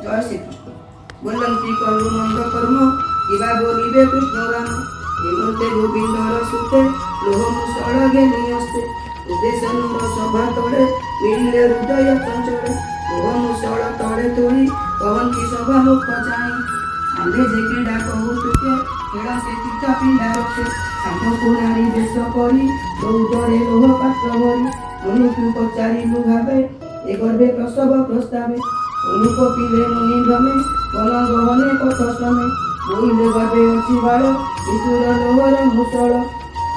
जय श्री कृष्ण। बोलती कलु मंद कर्म किबा बोलिबे कृष्ण राम हेमंते गोविंदर सुते लोह मुसळ घेनी असते उदेशनुर सभा तले मिलिले हृदय चंचल लोह मुसळ तले तोड़ी कहती सभा मुख चाई आंबे जे केडा कहूतुके खेळते चित्त पिंडा रखे साधकु नारी बेश करी दौड़े लोह पात्र भरी मुनि पचारिलु भावे ए गर्भे प्रसव प्रस्तावे अनुप पीले मुनि भ्रमे मन गहने पथ श्रमे बोईले गर्भे अच्छी बाल विशुर लोहर मुसळ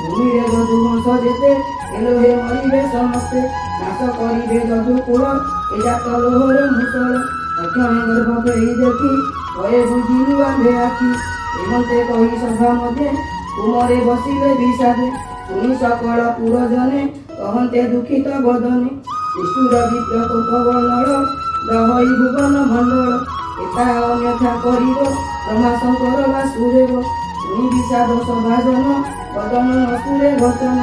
भूमिरे यदुवंश जेते एलोहे मरिबे समस्ते नाश करिबे यदुकुल ए जात लोहर मुसळ अक्षणे गर्भ फेरी देखी भये बुझिलु आंधे आखि हेमंते कही सभा मध्ये कुमरे बसिले विषादे शुणी सकल पुरजने कहन्ते दुखित बदने निष्ठुर विप्र कोपवनल दहई भुवन मंडल एता अन्यथा करिब ब्रह्मा शंकर वासुदेव शुणी विषाद सभाजन बदन नसुरे वचन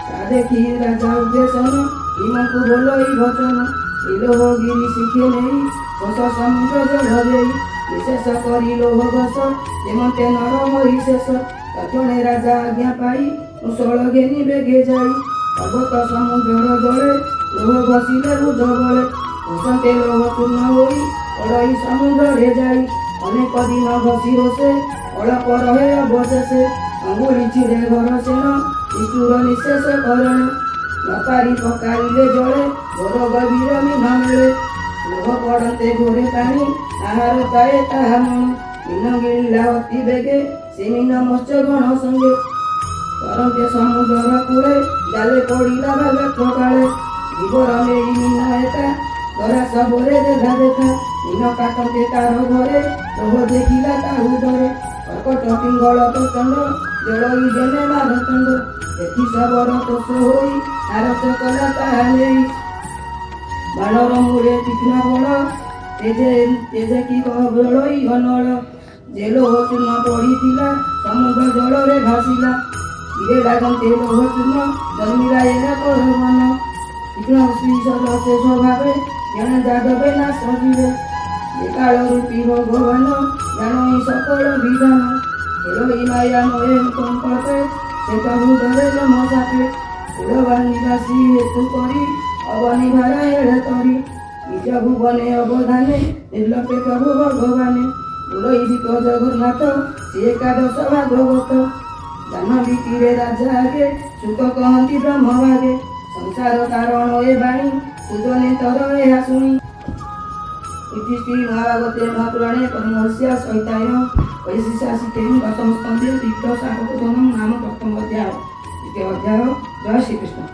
ता देखी राजा उद्देशन भीमकु बोलई वचन लोह गिरी शिखे नहीं बस समुद्र जल देई विशेष करी लोह बस हेमंते नर हरि शेष तक्षणे राजा आज्ञा पाई मुसळ घेनी बेगे जाई पर्वत समुद्र जले लोह घसिले रुज बले घसंते लोह चूर्ण होई पड़ई समुद्र जाई अनेक दिन घसी रोसे अल्प रहे अवशेषे अंगुली छिड़े घर सेण निष्ठुर निशेष करण नपारी पकाइले जले घोर गभीर मीन मेले लोह पड़ते घोरे पानी आहार पाए ताहा मणि मीन गिरिला अति बेगे से मीन मत्स्य गण संगे तरंते समुद्र कूले जाले पड़िला भाग काले जीवर नेई मीन एका धरा सबरे देखा देखा मीन काटते तार घरे लोह देखिला ताहु डरे कर्कट पिंगल प्रचंड जलई जने मारतंड देखी सबर तोष होई आरत कला ताहा नेई बाणर मूले तीक्ष्ण बल तेजे की बलई अनल जे लोह चूर्ण पड़िथिला समुद्र जलरे भासिला धीरे लागन्ते लोह चूर्ण जन्मिला एरा करवन तीक्ष्ण श्री सरसे स्वभावे जन जादवे ना सजीवे एकाल रूपी भगवान जानई सकल विधान एलोई माया मोहे कंकटे से प्रभु डरे जम चापे कुलवासी हेतु करी अवनि भारा एड़े तरी निज भुवने अवधाने निर्लपे प्रभु भगवाने बोलई दीप जगन्नाथ से एकादश भागवत जानवी तीरे राजा आगे सुख कहती ब्रह्म भागे संसार कारण ए बाणी सुजने तर यह शुणी इति श्री महाभागवते महापुराणे परमहंस्य संहितायां वैशिष्टासिके दशम स्कन्धे तीर्थशाकोत्तरं नाम प्रथम अध्याय। जय श्री कृष्ण।